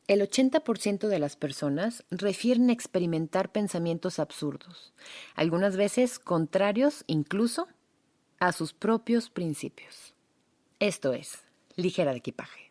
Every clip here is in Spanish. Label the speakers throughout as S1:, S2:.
S1: El 80% de las personas refieren a experimentar pensamientos absurdos, algunas veces contrarios incluso a sus propios principios. Esto es Ligera de Equipaje.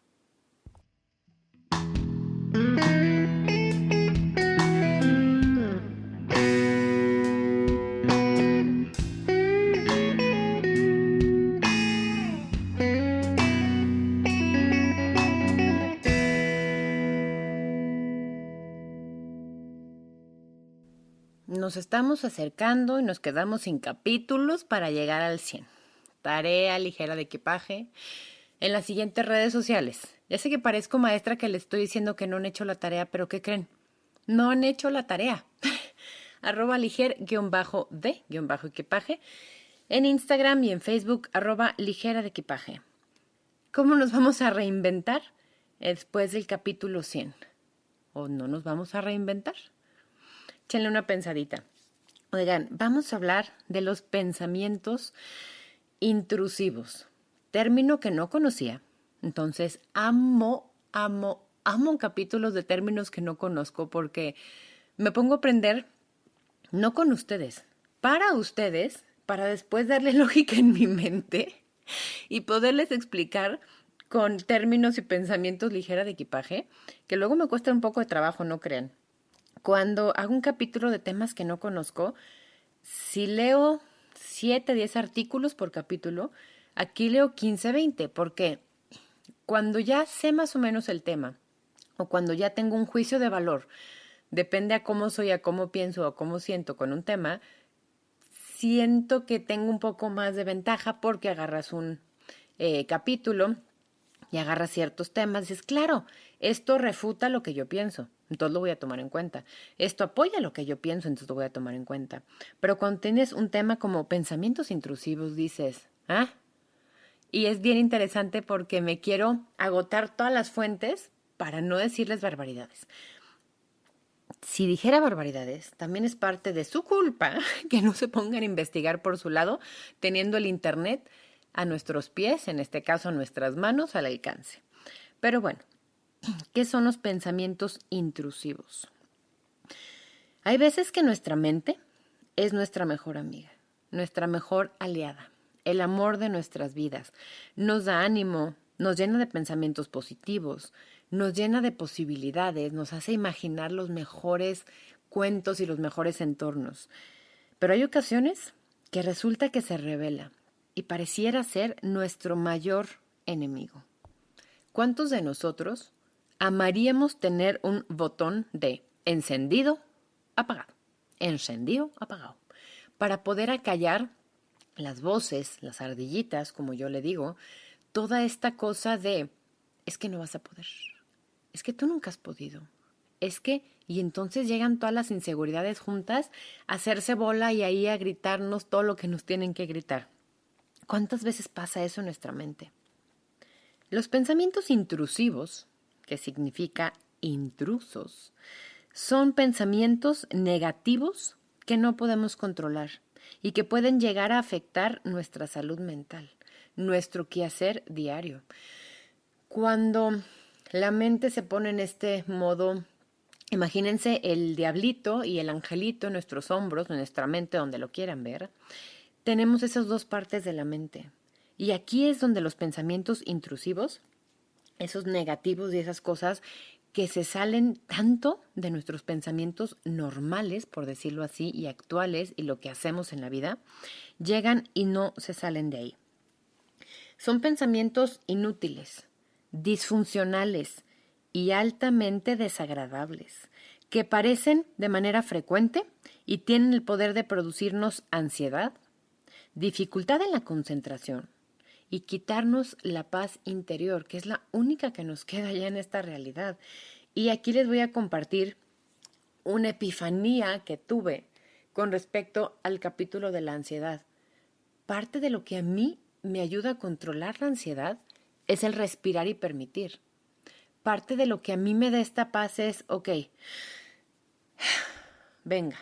S1: Nos estamos acercando y nos quedamos sin capítulos para llegar al 100. Tarea ligera de equipaje en las siguientes redes sociales. Ya sé que parezco maestra que le estoy diciendo que no han hecho la tarea, pero ¿qué creen? No han hecho la tarea. @liger_de_equipaje en Instagram y en Facebook @ligera de equipaje. ¿Cómo nos vamos a reinventar después del capítulo 100? ¿O no nos vamos a reinventar? Échenle una pensadita. Oigan, vamos a hablar de los pensamientos intrusivos, término que no conocía. Entonces, amo capítulos de términos que no conozco porque me pongo a aprender no con ustedes, para después darle lógica en mi mente y poderles explicar con términos y pensamientos ligera de equipaje, que luego me cuesta un poco de trabajo, no crean. Cuando hago un capítulo de temas que no conozco, si leo 7, 10 artículos por capítulo, aquí leo 15, 20, porque cuando ya sé más o menos el tema, o cuando ya tengo un juicio de valor, depende a cómo soy, a cómo pienso, a cómo siento con un tema, siento que tengo un poco más de ventaja porque agarras un capítulo y agarras ciertos temas y dices, claro, esto refuta lo que yo pienso, entonces lo voy a tomar en cuenta. Esto apoya lo que yo pienso, entonces lo voy a tomar en cuenta. Pero cuando tienes un tema como pensamientos intrusivos, dices, ¿ah? Y es bien interesante porque me quiero agotar todas las fuentes para no decirles barbaridades. Si dijera barbaridades, también es parte de su culpa que no se pongan a investigar por su lado, teniendo el internet a nuestros pies, en este caso a nuestras manos, al alcance. Pero bueno, ¿qué son los pensamientos intrusivos? Hay veces que nuestra mente es nuestra mejor amiga, nuestra mejor aliada, el amor de nuestras vidas. Nos da ánimo, nos llena de pensamientos positivos, nos llena de posibilidades, nos hace imaginar los mejores cuentos y los mejores entornos. Pero hay ocasiones que resulta que se revela y pareciera ser nuestro mayor enemigo. ¿Cuántos de nosotros amaríamos tener un botón de encendido, apagado, encendido, apagado, para poder acallar las voces, las ardillitas, como yo le digo, toda esta cosa de, es que no vas a poder, es que tú nunca has podido, es que, y entonces llegan todas las inseguridades juntas a hacerse bola y ahí a gritarnos todo lo que nos tienen que gritar? ¿Cuántas veces pasa eso en nuestra mente? Los pensamientos intrusivos, que significa intrusos, son pensamientos negativos que no podemos controlar y que pueden llegar a afectar nuestra salud mental, nuestro quehacer diario. Cuando la mente se pone en este modo, imagínense el diablito y el angelito en nuestros hombros, en nuestra mente, donde lo quieran ver, tenemos esas dos partes de la mente. Y aquí es donde los pensamientos intrusivos, esos negativos y esas cosas que se salen tanto de nuestros pensamientos normales, por decirlo así, y actuales, y lo que hacemos en la vida, llegan y no se salen de ahí. Son pensamientos inútiles, disfuncionales y altamente desagradables, que aparecen de manera frecuente y tienen el poder de producirnos ansiedad, dificultad en la concentración y quitarnos la paz interior, que es la única que nos queda ya en esta realidad. Y aquí les voy a compartir una epifanía que tuve con respecto al capítulo de la ansiedad. Parte de lo que a mí me ayuda a controlar la ansiedad es el respirar y permitir. Parte de lo que a mí me da esta paz es, ok, venga.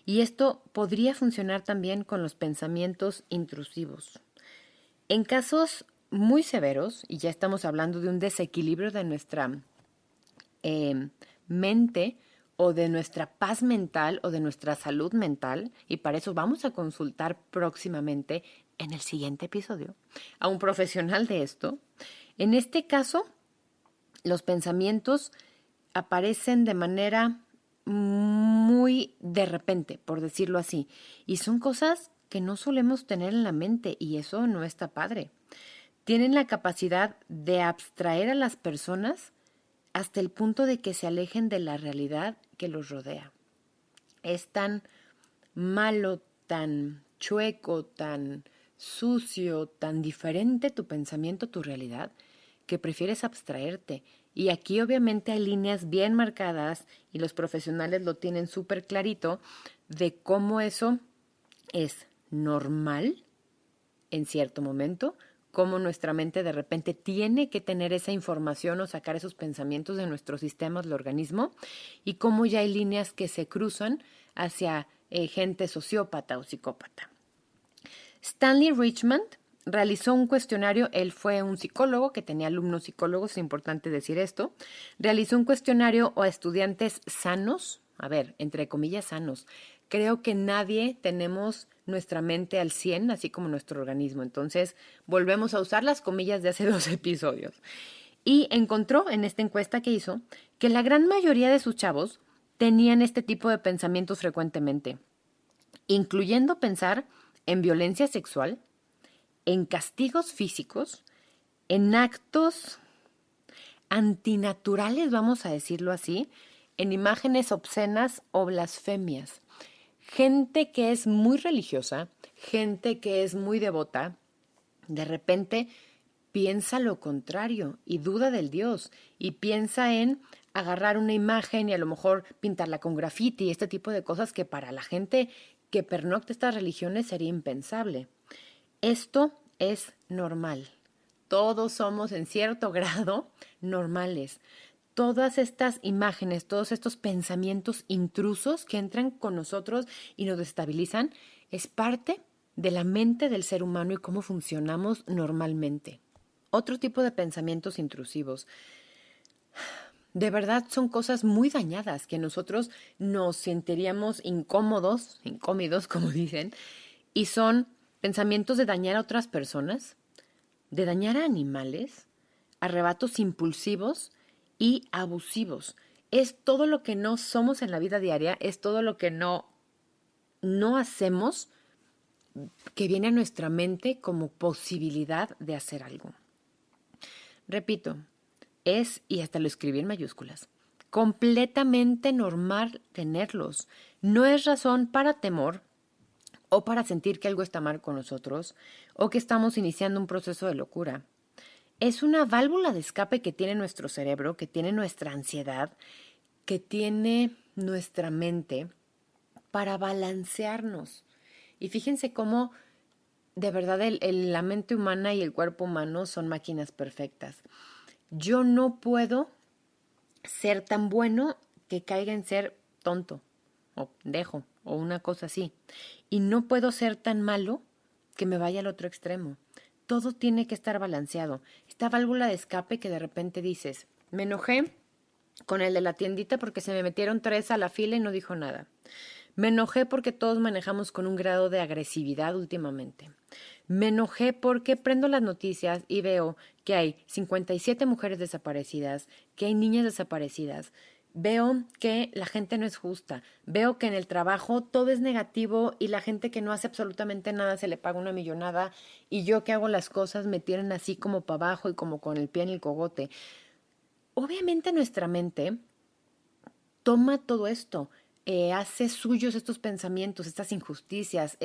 S1: Y esto podría funcionar también con los pensamientos intrusivos. En casos muy severos, y ya estamos hablando de un desequilibrio de nuestra mente o de nuestra paz mental o de nuestra salud mental, y para eso vamos a consultar próximamente en el siguiente episodio a un profesional de esto. En este caso, los pensamientos aparecen de manera muy de repente, por decirlo así, y son cosas que no solemos tener en la mente y eso no está padre. Tienen la capacidad de abstraer a las personas hasta el punto de que se alejen de la realidad que los rodea. Es tan malo, tan chueco, tan sucio, tan diferente tu pensamiento, tu realidad, que prefieres abstraerte. Y aquí obviamente hay líneas bien marcadas y los profesionales lo tienen súper clarito de cómo eso es normal en cierto momento, cómo nuestra mente de repente tiene que tener esa información o sacar esos pensamientos de nuestros sistemas del organismo y cómo ya hay líneas que se cruzan hacia gente sociópata o psicópata. Stanley Richmond realizó un cuestionario, él fue un psicólogo que tenía alumnos psicólogos, es importante decir esto, realizó un cuestionario a estudiantes sanos, a ver, entre comillas sanos. Creo que nadie tenemos nuestra mente al 100, así como nuestro organismo. Entonces, volvemos a usar las comillas de hace 2 episodios. Y encontró en esta encuesta que hizo que la gran mayoría de sus chavos tenían este tipo de pensamientos frecuentemente, incluyendo pensar en violencia sexual, en castigos físicos, en actos antinaturales, vamos a decirlo así, en imágenes obscenas o blasfemias. Gente que es muy religiosa, gente que es muy devota, de repente piensa lo contrario y duda del Dios y piensa en agarrar una imagen y a lo mejor pintarla con grafiti, este tipo de cosas que para la gente que pernocta estas religiones sería impensable. Esto es normal. Todos somos en cierto grado normales. Todas estas imágenes, todos estos pensamientos intrusos que entran con nosotros y nos destabilizan, es parte de la mente del ser humano y cómo funcionamos normalmente. Otro tipo de pensamientos intrusivos, de verdad son cosas muy dañadas que nosotros nos sentiríamos incómodos, incómodos como dicen, y son pensamientos de dañar a otras personas, de dañar a animales, arrebatos impulsivos y abusivos. Es todo lo que no somos en la vida diaria, es todo lo que no hacemos que viene a nuestra mente como posibilidad de hacer algo. Repito, es, y hasta lo escribí en mayúsculas, completamente normal tenerlos. No es razón para temor o para sentir que algo está mal con nosotros o que estamos iniciando un proceso de locura. Es una válvula de escape que tiene nuestro cerebro, que tiene nuestra ansiedad, que tiene nuestra mente para balancearnos. Y fíjense cómo de verdad la mente humana y el cuerpo humano son máquinas perfectas. Yo no puedo ser tan bueno que caiga en ser tonto o pendejo o una cosa así. Y no puedo ser tan malo que me vaya al otro extremo. Todo tiene que estar balanceado. Esta válvula de escape que de repente dices, me enojé con el de la tiendita porque se me metieron 3 a la fila y no dijo nada. Me enojé porque todos manejamos con un grado de agresividad últimamente. Me enojé porque prendo las noticias y veo que hay 57 mujeres desaparecidas, que hay niñas desaparecidas. Veo que la gente no es justa. Veo que en el trabajo todo es negativo y la gente que no hace absolutamente nada se le paga una millonada y yo que hago las cosas me tienen así como para abajo y como con el pie en el cogote. Obviamente nuestra mente toma todo esto, hace suyos estos pensamientos, estas injusticias,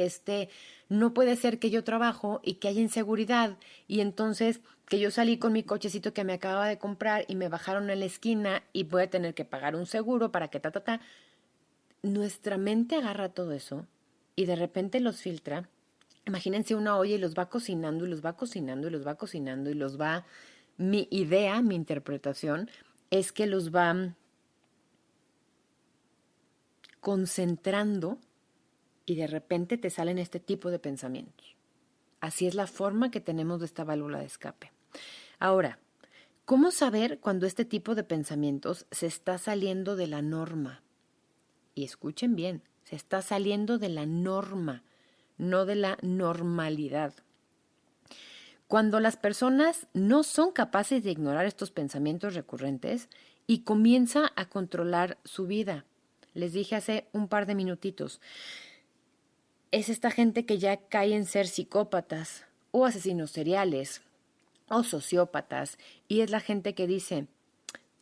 S1: no puede ser que yo trabajo y que haya inseguridad y entonces que yo salí con mi cochecito que me acababa de comprar y me bajaron en la esquina y voy a tener que pagar un seguro para que ta. Nuestra mente agarra todo eso y de repente los filtra. Imagínense una olla y los va cocinando y los va cocinando y los va cocinando y los va... Mi idea, mi interpretación es que los va concentrando y de repente te salen este tipo de pensamientos. Así es la forma que tenemos de esta válvula de escape. Ahora, ¿Cómo saber cuando este tipo de pensamientos se está saliendo de la norma? Y escuchen bien, se está saliendo de la norma, no de la normalidad. Cuando las personas no son capaces de ignorar estos pensamientos recurrentes y comienza a controlar su vida. Les dije hace un par de minutitos, es esta gente que ya cae en ser psicópatas o asesinos seriales o sociópatas, y es la gente que dice,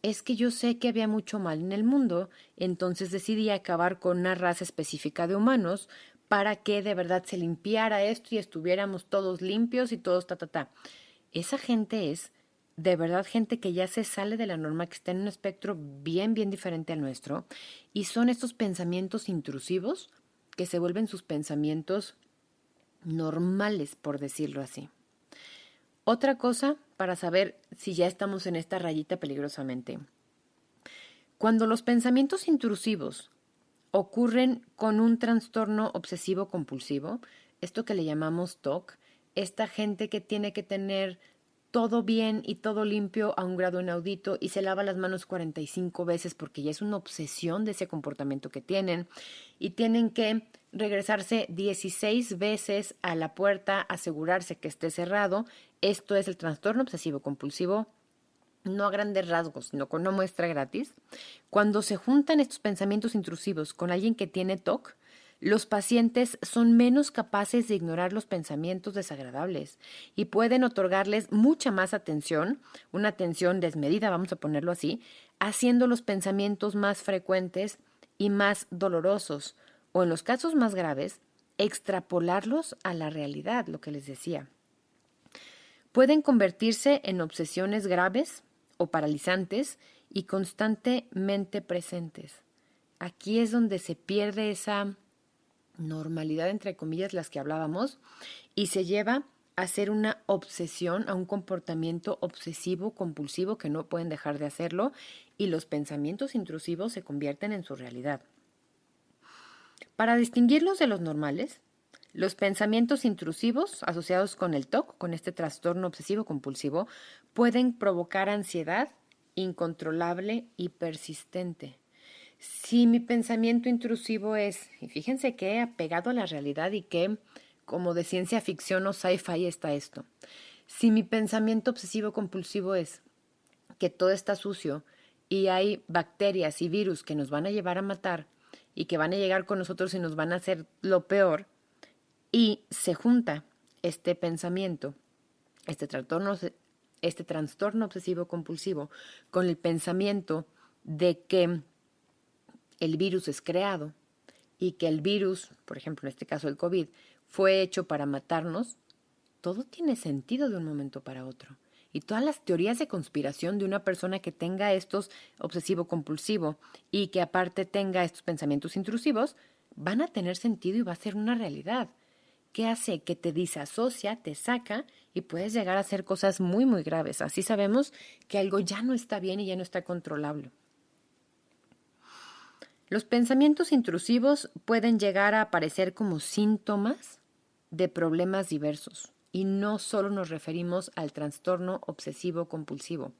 S1: es que yo sé que había mucho mal en el mundo, entonces decidí acabar con una raza específica de humanos para que de verdad se limpiara esto y estuviéramos todos limpios y todos ta. Esa gente es de verdad gente que ya se sale de la norma, que está en un espectro bien diferente al nuestro, y son estos pensamientos intrusivos que se vuelven sus pensamientos normales, por decirlo así. Otra cosa para saber si ya estamos en esta rayita peligrosamente. Cuando los pensamientos intrusivos ocurren con un trastorno obsesivo compulsivo, esto que le llamamos TOC, esta gente que tiene que tener todo bien y todo limpio a un grado inaudito y se lava las manos 45 veces porque ya es una obsesión de ese comportamiento que tienen, y tienen que regresarse 16 veces a la puerta, asegurarse que esté cerrado. Esto es el trastorno obsesivo compulsivo, no a grandes rasgos, sino con una muestra gratis. Cuando se juntan estos pensamientos intrusivos con alguien que tiene TOC, los pacientes son menos capaces de ignorar los pensamientos desagradables y pueden otorgarles mucha más atención, una atención desmedida, vamos a ponerlo así, haciendo los pensamientos más frecuentes y más dolorosos, o en los casos más graves, extrapolarlos a la realidad, lo que les decía. Pueden convertirse en obsesiones graves o paralizantes y constantemente presentes. Aquí es donde se pierde esa normalidad, entre comillas, las que hablábamos, y se lleva a ser una obsesión, a un comportamiento obsesivo, compulsivo, que no pueden dejar de hacerlo, y los pensamientos intrusivos se convierten en su realidad. Para distinguirlos de los normales, los pensamientos intrusivos asociados con el TOC, con este trastorno obsesivo compulsivo, pueden provocar ansiedad incontrolable y persistente. Si mi pensamiento intrusivo es, y fíjense qué apegado a la realidad y qué como de ciencia ficción o sci-fi está esto. Si mi pensamiento obsesivo compulsivo es que todo está sucio y hay bacterias y virus que nos van a llevar a matar y que van a llegar con nosotros y nos van a hacer lo peor, y se junta este pensamiento, este trastorno obsesivo compulsivo, con el pensamiento de que el virus es creado y que el virus, por ejemplo en este caso el COVID, fue hecho para matarnos, todo tiene sentido de un momento para otro. Y todas las teorías de conspiración de una persona que tenga estos obsesivo compulsivo y que aparte tenga estos pensamientos intrusivos, van a tener sentido y va a ser una realidad. ¿Qué hace? Que te disasocia, te saca y puedes llegar a hacer cosas muy graves. Así sabemos que algo ya no está bien y ya no está controlable. Los pensamientos intrusivos pueden llegar a aparecer como síntomas de problemas diversos y no solo nos referimos al trastorno obsesivo compulsivo.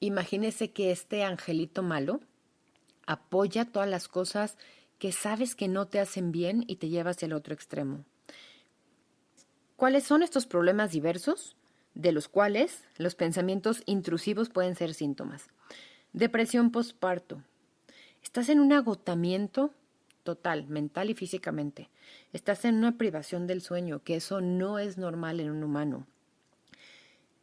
S1: Imagínese que este angelito malo apoya todas las cosas que sabes que no te hacen bien y te lleva hacia el otro extremo. ¿Cuáles son estos problemas diversos de los cuales los pensamientos intrusivos pueden ser síntomas? Depresión postparto. Estás en un agotamiento total, mental y físicamente. Estás en una privación del sueño, que eso no es normal en un humano.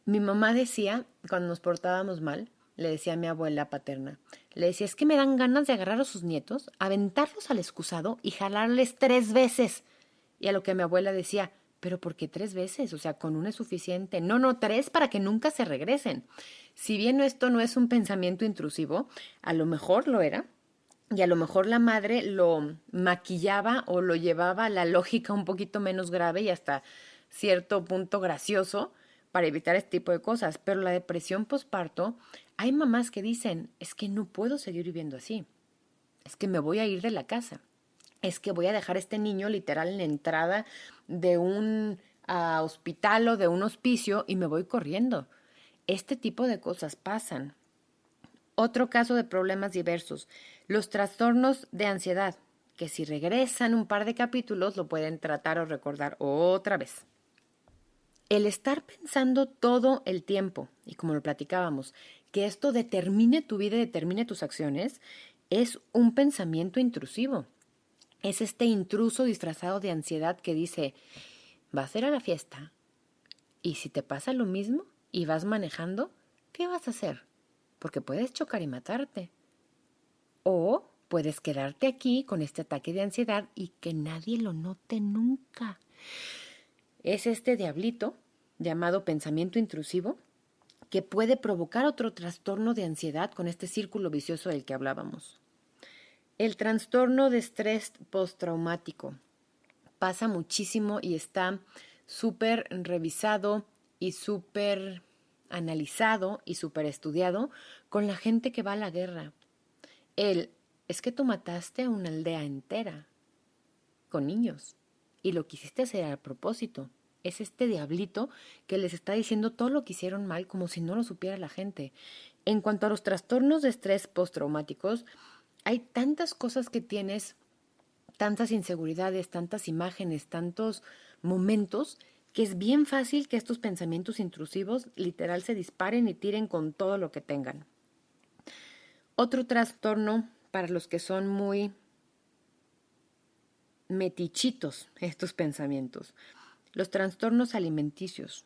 S1: Mi mamá decía, cuando nos portábamos mal, le decía a mi abuela paterna, le decía, es que me dan ganas de agarrar a sus nietos, aventarlos al excusado y jalarles 3 veces. Y a lo que mi abuela decía, pero ¿por qué 3 veces? O sea, con una es suficiente. No, 3 para que nunca se regresen. Si bien esto no es un pensamiento intrusivo, a lo mejor lo era, y a lo mejor la madre lo maquillaba o lo llevaba a la lógica un poquito menos grave y hasta cierto punto gracioso para evitar este tipo de cosas. Pero la depresión postparto, hay mamás que dicen, es que no puedo seguir viviendo así. Es que me voy a ir de la casa. Es que voy a dejar a este niño literal en la entrada de un hospital o de un hospicio y me voy corriendo. Este tipo de cosas pasan. Otro caso de problemas diversos, los trastornos de ansiedad, que si regresan un par de capítulos lo pueden tratar o recordar otra vez. El estar pensando todo el tiempo, y como lo platicábamos, que esto determine tu vida y determine tus acciones, es un pensamiento intrusivo. Es este intruso disfrazado de ansiedad que dice, vas a ir a la fiesta y si te pasa lo mismo y vas manejando, ¿qué vas a hacer? Porque puedes chocar y matarte. O puedes quedarte aquí con este ataque de ansiedad y que nadie lo note nunca. Es este diablito llamado pensamiento intrusivo que puede provocar otro trastorno de ansiedad con este círculo vicioso del que hablábamos. El trastorno de estrés postraumático pasa muchísimo y está súper revisado y súper analizado y súper estudiado con la gente que va a la guerra. Es que tú mataste a una aldea entera con niños y lo quisiste hacer a propósito. Es este diablito que les está diciendo todo lo que hicieron mal como si no lo supiera la gente. En cuanto a los trastornos de estrés postraumáticos, hay tantas cosas que tienes, tantas inseguridades, tantas imágenes, tantos momentos, que es bien fácil que estos pensamientos intrusivos literal se disparen y tiren con todo lo que tengan. Otro trastorno para los que son muy metichitos estos pensamientos, los trastornos alimenticios,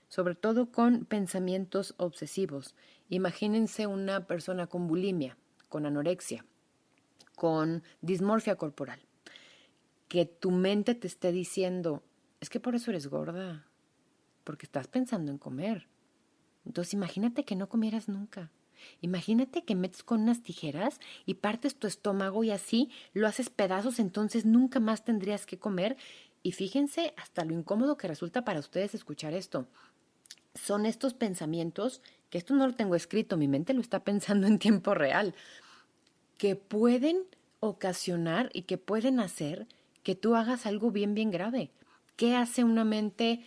S1: sobre todo con pensamientos obsesivos. Imagínense una persona con bulimia, con anorexia, con dismorfia corporal, que tu mente te esté diciendo, es que por eso eres gorda, porque estás pensando en comer. Entonces imagínate que no comieras nunca. Imagínate que metes con unas tijeras y partes tu estómago y así lo haces pedazos, entonces nunca más tendrías que comer. Y fíjense hasta lo incómodo que resulta para ustedes escuchar esto. Son estos pensamientos, que esto no lo tengo escrito, mi mente lo está pensando en tiempo real, que pueden ocasionar y que pueden hacer que tú hagas algo bien, bien grave. ¿Qué hace una mente,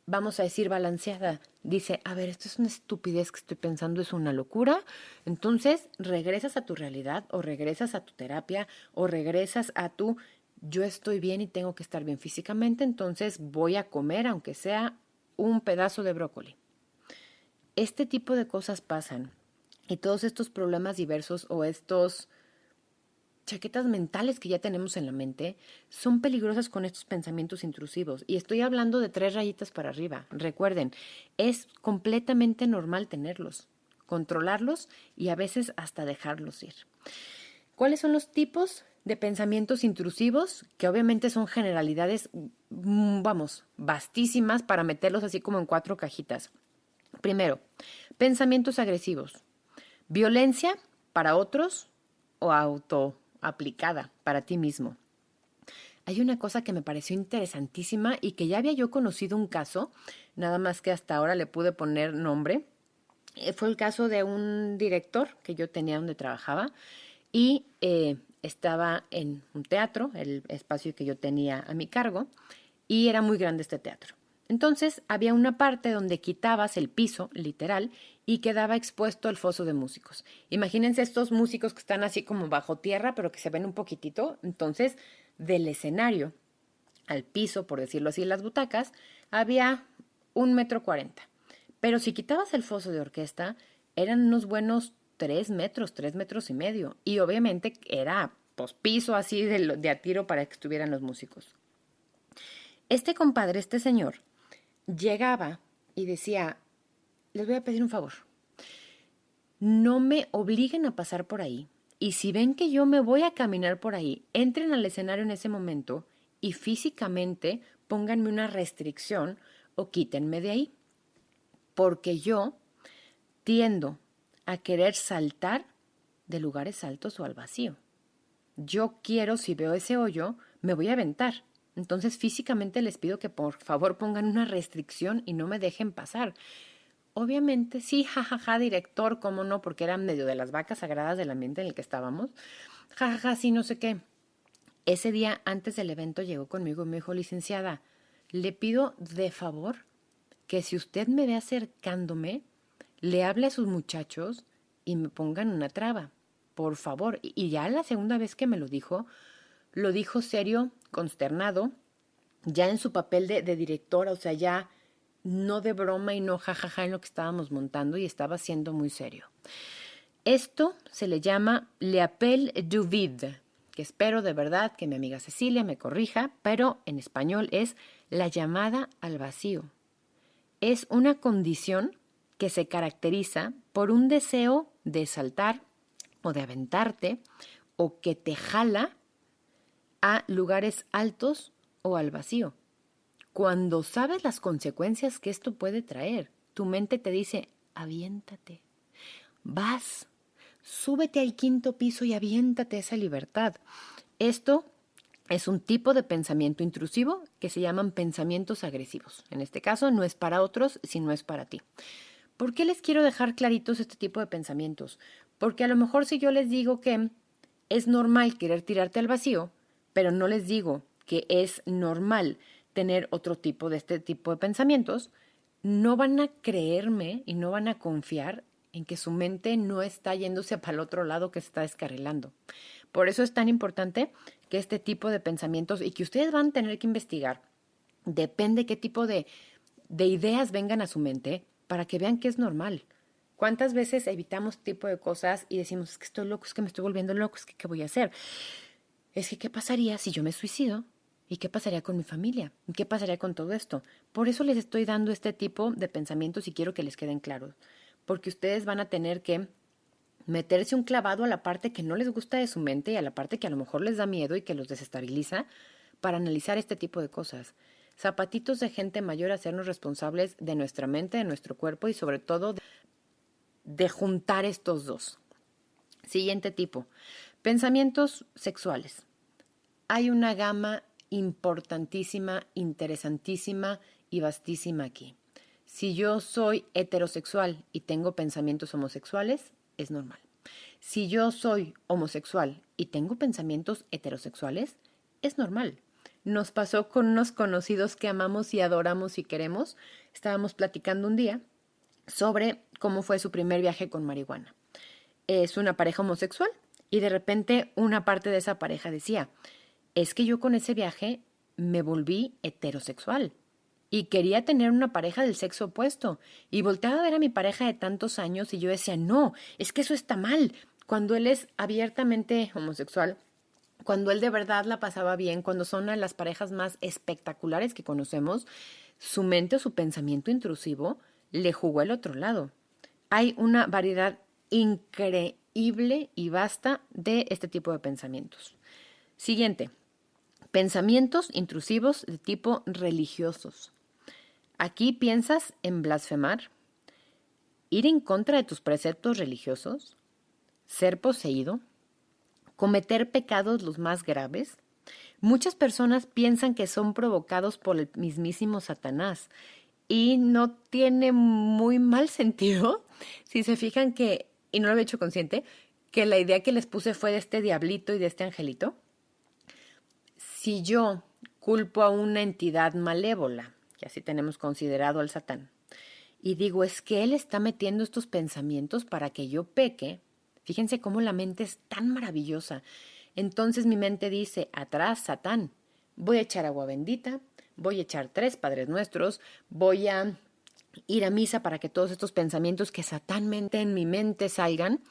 S1: vamos a decir, balanceada? Dice, a ver, esto es una estupidez que estoy pensando, es una locura. Entonces regresas a tu realidad o regresas a tu terapia o regresas a tu, yo estoy bien y tengo que estar bien físicamente, entonces voy a comer aunque sea un pedazo de brócoli. Este tipo de cosas pasan y todos estos problemas diversos o estos chaquetas mentales que ya tenemos en la mente son peligrosas con estos pensamientos intrusivos. Y estoy hablando de 3 rayitas para arriba. Recuerden, es completamente normal tenerlos, controlarlos y a veces hasta dejarlos ir. ¿Cuáles son los tipos de pensamientos intrusivos? Que obviamente son generalidades, vamos, vastísimas para meterlos así como en 4 cajitas. Primero, pensamientos agresivos. Violencia para otros o autoaplicada para ti mismo. Hay una cosa que me pareció interesantísima y que ya había yo conocido un caso, nada más que hasta ahora le pude poner nombre. Fue el caso de un director que yo tenía donde trabajaba y estaba en un teatro, el espacio que yo tenía a mi cargo, y era muy grande este teatro. Entonces había una parte donde quitabas el piso, literal, y quedaba expuesto el foso de músicos. Imagínense estos músicos que están así como bajo tierra, pero que se ven un poquitito. Entonces, del escenario al piso, por decirlo así, las butacas, había 1,40 m. Pero si quitabas el foso de orquesta, eran unos buenos 3 metros, 3,5 m. Y obviamente era pues, piso así de a tiro para que estuvieran los músicos. Este compadre, este señor, llegaba y decía, les voy a pedir un favor, no me obliguen a pasar por ahí y si ven que yo me voy a caminar por ahí, entren al escenario en ese momento y físicamente pónganme una restricción o quítenme de ahí, porque yo tiendo a querer saltar de lugares altos o al vacío. Yo quiero, si veo ese hoyo, me voy a aventar. Entonces físicamente les pido que por favor pongan una restricción y no me dejen pasar. Obviamente, sí, jajaja, director, cómo no, porque eran medio de las vacas sagradas del ambiente en el que estábamos. Jajaja, sí, no sé qué. Ese día antes del evento llegó conmigo y me dijo, licenciada, le pido de favor que si usted me ve acercándome, le hable a sus muchachos y me pongan una traba, por favor. Y ya la segunda vez que me lo dijo serio, consternado, ya en su papel de directora, o sea, ya no de broma y no jajaja en lo que estábamos montando, y estaba siendo muy serio. Esto se le llama le appel du vide, que espero de verdad que mi amiga Cecilia me corrija, pero en español es la llamada al vacío. Es una condición que se caracteriza por un deseo de saltar o de aventarte o que te jala a lugares altos o al vacío. Cuando sabes las consecuencias que esto puede traer, tu mente te dice, aviéntate, vas, súbete al quinto piso y aviéntate esa libertad. Esto es un tipo de pensamiento intrusivo que se llaman pensamientos agresivos. En este caso no es para otros, sino es para ti. ¿Por qué les quiero dejar claritos este tipo de pensamientos? Porque a lo mejor si yo les digo que es normal querer tirarte al vacío, pero no les digo que es normal tener otro tipo de este tipo de pensamientos, no van a creerme y no van a confiar en que su mente no está yéndose para el otro lado, que se está descarrilando. Por eso es tan importante que este tipo de pensamientos, y que ustedes van a tener que investigar, depende qué tipo de ideas vengan a su mente, para que vean que es normal. ¿Cuántas veces evitamos este tipo de cosas y decimos, es que estoy loco, es que me estoy volviendo loco, es que ¿qué voy a hacer? Es que ¿qué pasaría si yo me suicido? ¿Y qué pasaría con mi familia? ¿Y qué pasaría con todo esto? Por eso les estoy dando este tipo de pensamientos y quiero que les queden claros. Porque ustedes van a tener que meterse un clavado a la parte que no les gusta de su mente y a la parte que a lo mejor les da miedo y que los desestabiliza para analizar este tipo de cosas. Zapatitos de gente mayor, hacernos responsables de nuestra mente, de nuestro cuerpo y sobre todo de juntar estos dos. Siguiente tipo, pensamientos sexuales. Hay una gama importantísima, interesantísima y vastísima aquí. Si yo soy heterosexual y tengo pensamientos homosexuales, es normal. Si yo soy homosexual y tengo pensamientos heterosexuales, es normal. Nos pasó con unos conocidos que amamos y adoramos y queremos. Estábamos platicando un día sobre cómo fue su primer viaje con marihuana. Es una pareja homosexual y de repente una parte de esa pareja decía, es que yo con ese viaje me volví heterosexual y quería tener una pareja del sexo opuesto. Y volteaba a ver a mi pareja de tantos años y yo decía, no, es que eso está mal. Cuando él es abiertamente homosexual, cuando él de verdad la pasaba bien, cuando son las parejas más espectaculares que conocemos, su mente o su pensamiento intrusivo le jugó al otro lado. Hay una variedad increíble y vasta de este tipo de pensamientos. Siguiente, pensamientos intrusivos de tipo religiosos. Aquí piensas en blasfemar, ir en contra de tus preceptos religiosos, ser poseído, cometer pecados los más graves. Muchas personas piensan que son provocados por el mismísimo Satanás y no tiene muy mal sentido si se fijan que, y no lo había hecho consciente, que la idea que les puse fue de este diablito y de este angelito. Si yo culpo a una entidad malévola, que así tenemos considerado al Satán, y digo, es que él está metiendo estos pensamientos para que yo peque, fíjense cómo la mente es tan maravillosa. Entonces mi mente dice, atrás, Satán, voy a echar agua bendita, voy a echar 3 Padres Nuestros, voy a ir a misa para que todos estos pensamientos que Satán mete en mi mente salgan.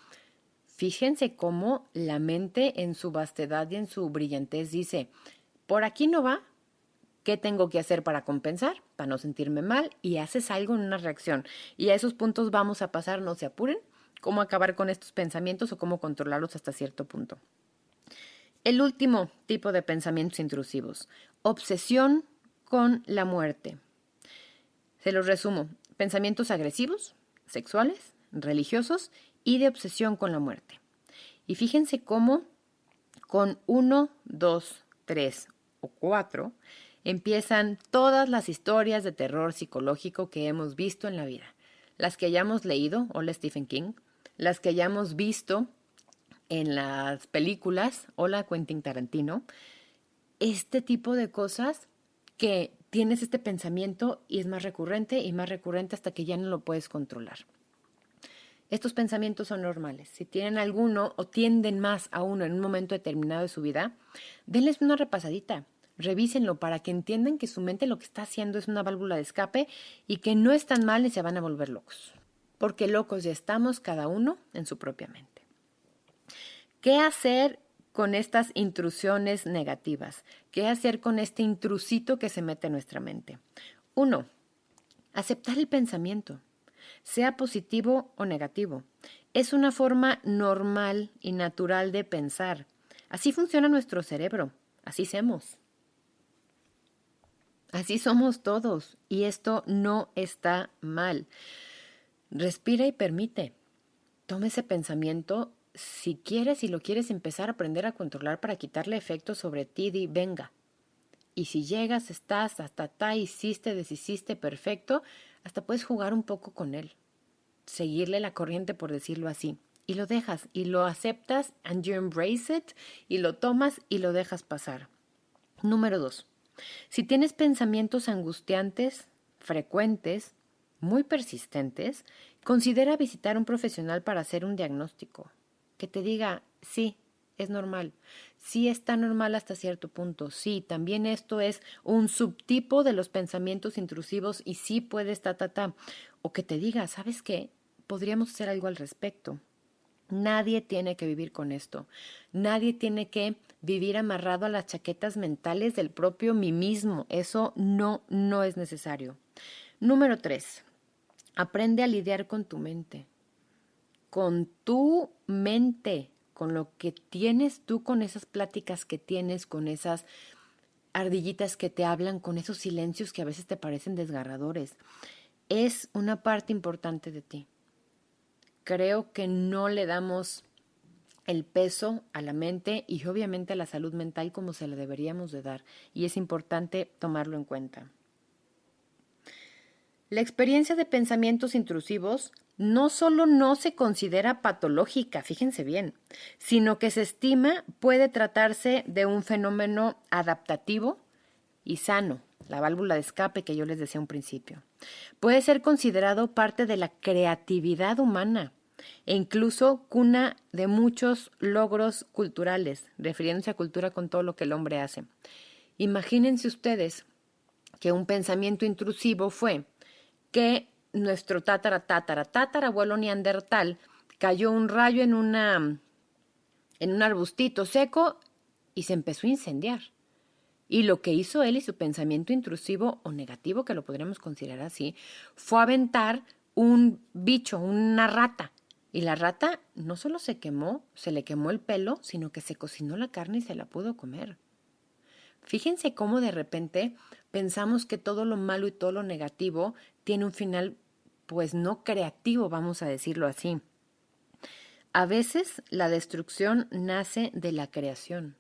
S1: Fíjense cómo la mente en su vastedad y en su brillantez dice, por aquí no va, ¿qué tengo que hacer para compensar? Para no sentirme mal, y haces algo en una reacción. Y a esos puntos vamos a pasar, no se apuren, cómo acabar con estos pensamientos o cómo controlarlos hasta cierto punto. El último tipo de pensamientos intrusivos, obsesión con la muerte. Se los resumo, pensamientos agresivos, sexuales, religiosos y de obsesión con la muerte. Y fíjense cómo con 1, 2, 3 o 4 empiezan todas las historias de terror psicológico que hemos visto en la vida. Las que hayamos leído, hola Stephen King, las que hayamos visto en las películas, hola Quentin Tarantino, este tipo de cosas que tienes este pensamiento y es más recurrente hasta que ya no lo puedes controlar. Estos pensamientos son normales. Si tienen alguno o tienden más a uno en un momento determinado de su vida, denles una repasadita. Revísenlo para que entiendan que su mente lo que está haciendo es una válvula de escape y que no están mal ni se van a volver locos. Porque locos ya estamos cada uno en su propia mente. ¿Qué hacer con estas intrusiones negativas? ¿Qué hacer con este intrusito que se mete en nuestra mente? 1. Aceptar el pensamiento, sea positivo o negativo. Es una forma normal y natural de pensar. Así funciona nuestro cerebro. Así somos. Así somos todos. Y esto no está mal. Respira y permite. Toma ese pensamiento. Si quieres y lo quieres empezar a aprender a controlar para quitarle efecto sobre ti, di venga. Y si llegas, estás, hasta, hiciste, deshiciste, perfecto, hasta puedes jugar un poco con él. Seguirle la corriente, por decirlo así. Y lo dejas, y lo aceptas, and you embrace it, y lo tomas y lo dejas pasar. Número 2. Si tienes pensamientos angustiantes, frecuentes, muy persistentes, considera visitar a un profesional para hacer un diagnóstico. Que te diga, sí, es normal. Sí está normal hasta cierto punto. Sí, también esto es un subtipo de los pensamientos intrusivos y sí puedes O que te diga, ¿sabes qué? Podríamos hacer algo al respecto. Nadie tiene que vivir con esto. Nadie tiene que vivir amarrado a las chaquetas mentales del propio mí mismo. Eso no es necesario. Número 3. Aprende a lidiar con tu mente. Con tu mente, con lo que tienes tú, con esas pláticas que tienes, con esas ardillitas que te hablan, con esos silencios que a veces te parecen desgarradores. Es una parte importante de ti. Creo que no le damos el peso a la mente y obviamente a la salud mental como se le deberíamos de dar. Y es importante tomarlo en cuenta. La experiencia de pensamientos intrusivos no solo no se considera patológica, fíjense bien, sino que se estima puede tratarse de un fenómeno adaptativo y sano, la válvula de escape que yo les decía a un principio. Puede ser considerado parte de la creatividad humana e incluso cuna de muchos logros culturales, refiriéndose a cultura con todo lo que el hombre hace. Imagínense ustedes que un pensamiento intrusivo fue que nuestro tatarabuelo neandertal cayó un rayo en un arbustito seco y se empezó a incendiar. Y lo que hizo él y su pensamiento intrusivo o negativo, que lo podríamos considerar así, fue aventar un bicho, una rata. Y la rata no solo se quemó, se le quemó el pelo, sino que se cocinó la carne y se la pudo comer. Fíjense cómo de repente pensamos que todo lo malo y todo lo negativo tiene un final, pues no creativo, vamos a decirlo así. A veces la destrucción nace de la creación.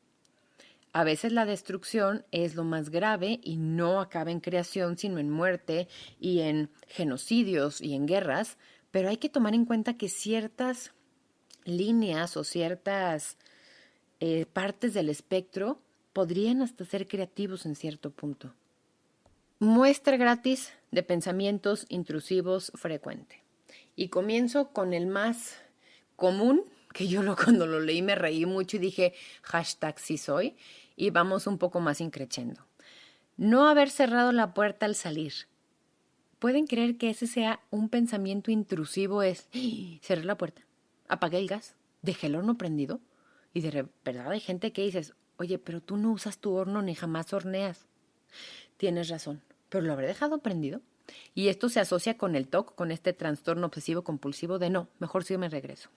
S1: A veces la destrucción es lo más grave y no acaba en creación, sino en muerte y en genocidios y en guerras, pero hay que tomar en cuenta que ciertas líneas o ciertas partes del espectro podrían hasta ser creativos en cierto punto. Muestra gratis de pensamientos intrusivos frecuente. Y comienzo con el más común, que cuando lo leí me reí mucho y dije, hashtag sí soy, y vamos un poco más increciendo. No haber cerrado la puerta al salir. ¿Pueden creer que ese sea un pensamiento intrusivo? Cerré la puerta, apagué el gas, dejé el horno prendido, y de verdad hay gente que dices, oye, pero tú no usas tu horno ni jamás horneas. Tienes razón, pero lo habré dejado prendido. Y esto se asocia con el TOC, con este trastorno obsesivo compulsivo de no, mejor sí me regreso.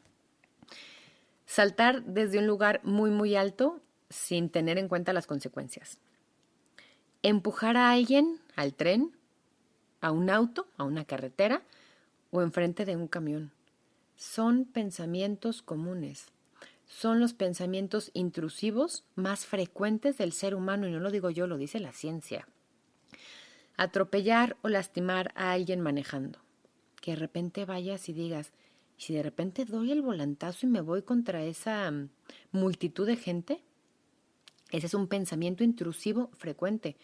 S1: Saltar desde un lugar muy, muy alto sin tener en cuenta las consecuencias. Empujar a alguien al tren, a un auto, a una carretera o enfrente de un camión. Son pensamientos comunes. Son los pensamientos intrusivos más frecuentes del ser humano y no lo digo yo, lo dice la ciencia. Atropellar o lastimar a alguien manejando. Que de repente vayas y digas, si de repente doy el volantazo y me voy contra esa multitud de gente, ese es un pensamiento intrusivo frecuente.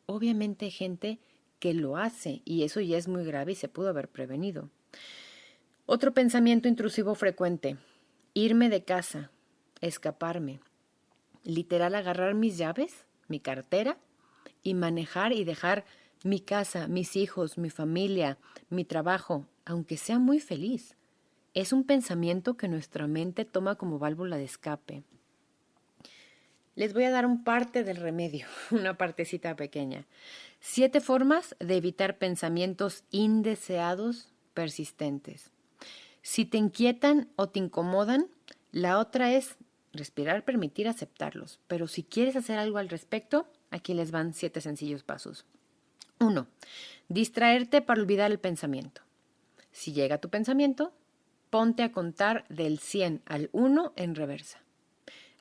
S1: Obviamente hay gente que lo hace y eso ya es muy grave y se pudo haber prevenido. Otro pensamiento intrusivo frecuente: irme de casa, escaparme. Literal, agarrar mis llaves, mi cartera y manejar y dejar mi casa, mis hijos, mi familia, mi trabajo, aunque sea muy feliz. Es un pensamiento que nuestra mente toma como válvula de escape. Les voy a dar un parte del remedio, una partecita pequeña. 7 formas de evitar pensamientos indeseados persistentes. Si te inquietan o te incomodan, la otra es respirar, permitir aceptarlos. Pero si quieres hacer algo al respecto, aquí les van 7 sencillos pasos. 1. Distraerte para olvidar el pensamiento. Si llega tu pensamiento, ponte a contar del 100 al 1 en reversa.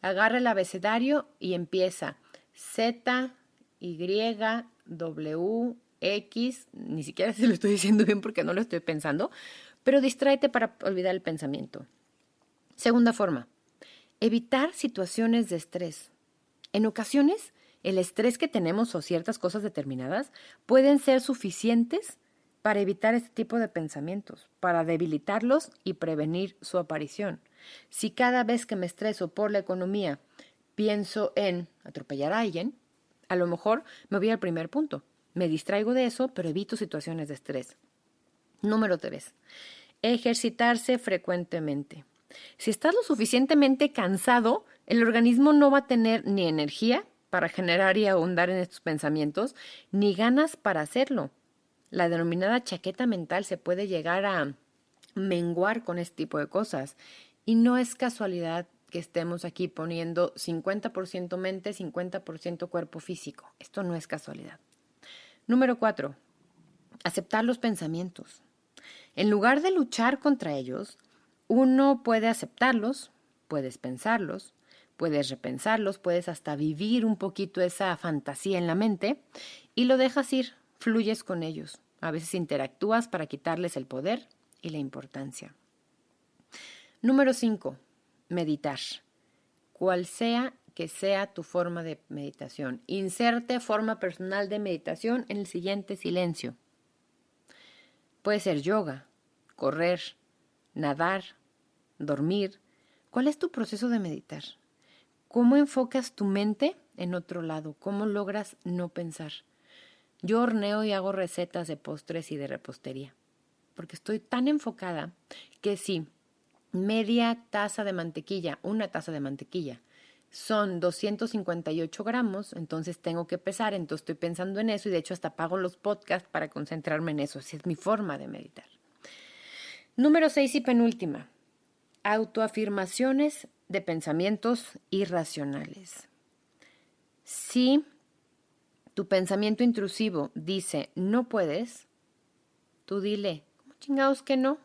S1: Agarra el abecedario y empieza Z, Y, W, X, ni siquiera se lo estoy diciendo bien porque no lo estoy pensando, pero distráete para olvidar el pensamiento. Segunda forma, evitar situaciones de estrés. En ocasiones, el estrés que tenemos o ciertas cosas determinadas pueden ser suficientes para evitar este tipo de pensamientos, para debilitarlos y prevenir su aparición. Si cada vez que me estreso por la economía pienso en atropellar a alguien, a lo mejor me voy al primer punto. Me distraigo de eso, pero evito situaciones de estrés. Número 3. Ejercitarse frecuentemente. Si estás lo suficientemente cansado, el organismo no va a tener ni energía para generar y ahondar en estos pensamientos, ni ganas para hacerlo. La denominada chaqueta mental se puede llegar a menguar con este tipo de cosas. Y no es casualidad que estemos aquí poniendo 50% mente, 50% cuerpo físico. Esto no es casualidad. Número 4. Aceptar los pensamientos. En lugar de luchar contra ellos, uno puede aceptarlos, puedes pensarlos, puedes repensarlos, puedes hasta vivir un poquito esa fantasía en la mente y lo dejas ir, fluyes con ellos. A veces interactúas para quitarles el poder y la importancia. Número 5. Meditar. Cual sea que sea tu forma de meditación. Inserte forma personal de meditación en el siguiente silencio. Puede ser yoga, correr, nadar, dormir. ¿Cuál es tu proceso de meditar? ¿Cómo enfocas tu mente en otro lado? ¿Cómo logras no pensar? Yo horneo y hago recetas de postres y de repostería, porque estoy tan enfocada que si media taza de mantequilla, una taza de mantequilla, son 258 gramos, entonces tengo que pesar, entonces estoy pensando en eso y de hecho hasta pago los podcasts para concentrarme en eso. Así es mi forma de meditar. Número 6 y penúltima. Autoafirmaciones de pensamientos irracionales. Si tu pensamiento intrusivo dice no puedes, tú dile, ¿cómo chingados que no?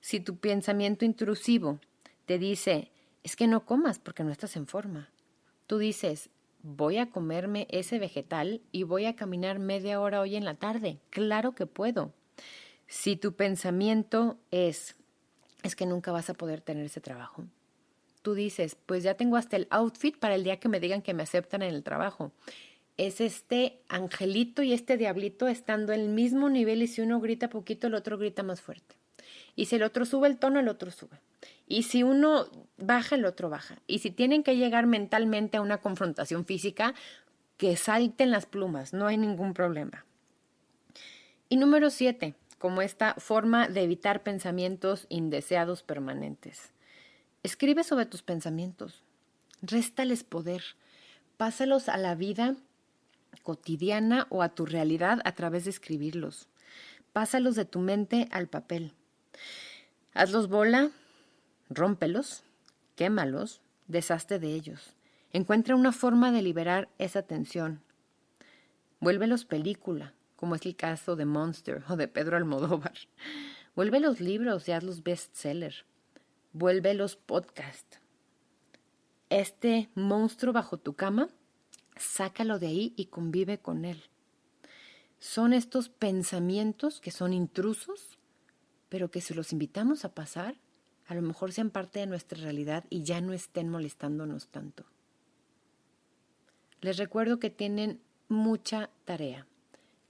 S1: Si tu pensamiento intrusivo te dice es que no comas porque no estás en forma, tú dices voy a comerme ese vegetal y voy a caminar media hora hoy en la tarde. Claro que puedo. Si tu pensamiento es que nunca vas a poder tener ese trabajo, tú dices, pues ya tengo hasta el outfit para el día que me digan que me aceptan en el trabajo. Es este angelito y este diablito estando en el mismo nivel y si uno grita poquito, el otro grita más fuerte. Y si el otro sube el tono, el otro sube. Y si uno baja, el otro baja. Y si tienen que llegar mentalmente a una confrontación física, que salten las plumas, no hay ningún problema. Y número 7, como esta forma de evitar pensamientos indeseados permanentes. Escribe sobre tus pensamientos, réstales poder, pásalos a la vida cotidiana o a tu realidad a través de escribirlos. Pásalos de tu mente al papel. Hazlos bola, rómpelos, quémalos, deshazte de ellos. Encuentra una forma de liberar esa tensión. Vuélvelos película, como es el caso de Monster o de Pedro Almodóvar. Vuélvelos libros y hazlos bestseller. Vuélvelos podcast. Este monstruo bajo tu cama, sácalo de ahí y convive con él. Son estos pensamientos que son intrusos, pero que si los invitamos a pasar, a lo mejor sean parte de nuestra realidad y ya no estén molestándonos tanto. Les recuerdo que tienen mucha tarea.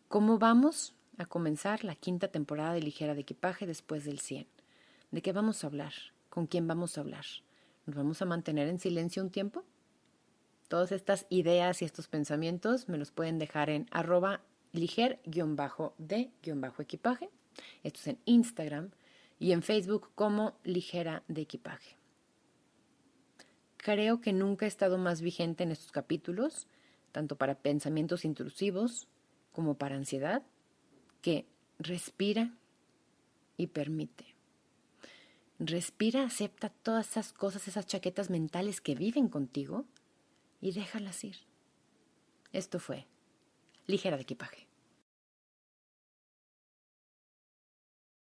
S1: ¿Cómo vamos a comenzar la 5ª temporada de Ligera de Equipaje después del 100? ¿De qué vamos a hablar? ¿Con quién vamos a hablar? ¿Nos vamos a mantener en silencio un tiempo? Todas estas ideas y estos pensamientos me los pueden dejar en @liger_de_equipaje. Esto es en Instagram y en Facebook como Ligera de Equipaje. Creo que nunca he estado más vigente en estos capítulos, tanto para pensamientos intrusivos como para ansiedad, que respira y permite. Respira, acepta todas esas cosas, esas chaquetas mentales que viven contigo y déjalas ir. Esto fue Ligera de Equipaje.